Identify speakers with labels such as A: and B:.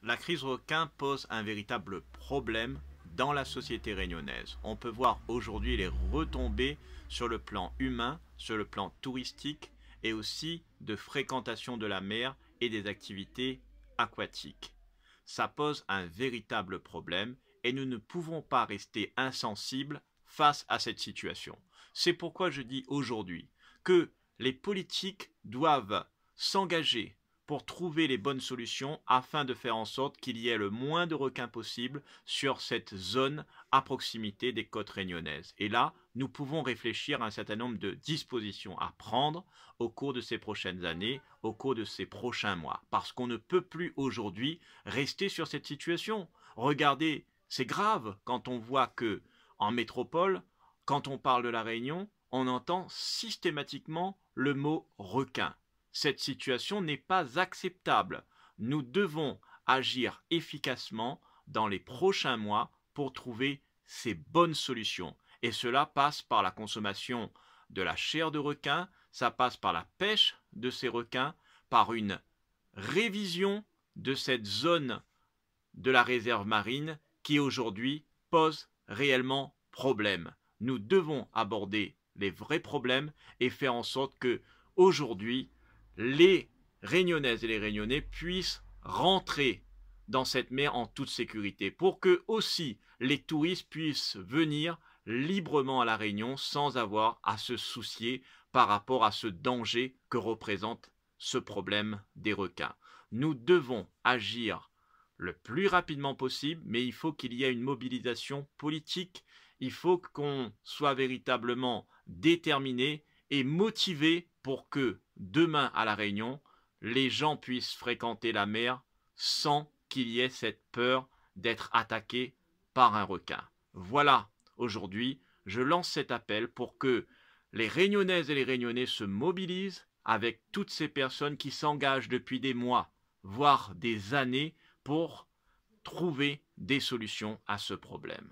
A: La crise requin pose un véritable problème dans la société réunionnaise. On peut voir aujourd'hui les retombées sur le plan humain, sur le plan touristique et aussi de fréquentation de la mer et des activités aquatiques. Ça pose un véritable problème et nous ne pouvons pas rester insensibles face à cette situation. C'est pourquoi je dis aujourd'hui que les politiques doivent s'engager pour trouver les bonnes solutions afin de faire en sorte qu'il y ait le moins de requins possible sur cette zone à proximité des côtes réunionnaises. Et là, nous pouvons réfléchir à un certain nombre de dispositions à prendre au cours de ces prochaines années, au cours de ces prochains mois. Parce qu'on ne peut plus aujourd'hui rester sur cette situation. Regardez, c'est grave quand on voit que en métropole, quand on parle de la Réunion, on entend systématiquement le mot requin. Cette situation n'est pas acceptable. Nous devons agir efficacement dans les prochains mois pour trouver ces bonnes solutions. Et cela passe par la consommation de la chair de requin, ça passe par la pêche de ces requins, par une révision de cette zone de la réserve marine qui aujourd'hui pose réellement problème. Nous devons aborder les vrais problèmes et faire en sorte que aujourd'hui les Réunionnaises et les Réunionnais puissent rentrer dans cette mer en toute sécurité pour que aussi les touristes puissent venir librement à la Réunion sans avoir à se soucier par rapport à ce danger que représente ce problème des requins. Nous devons agir le plus rapidement possible, mais il faut qu'il y ait une mobilisation politique, il faut qu'on soit véritablement déterminé et motivé pour que demain à La Réunion, les gens puissent fréquenter la mer sans qu'il y ait cette peur d'être attaqué par un requin. Voilà, aujourd'hui, je lance cet appel pour que les Réunionnaises et les Réunionnais se mobilisent avec toutes ces personnes qui s'engagent depuis des mois, voire des années, pour trouver des solutions à ce problème.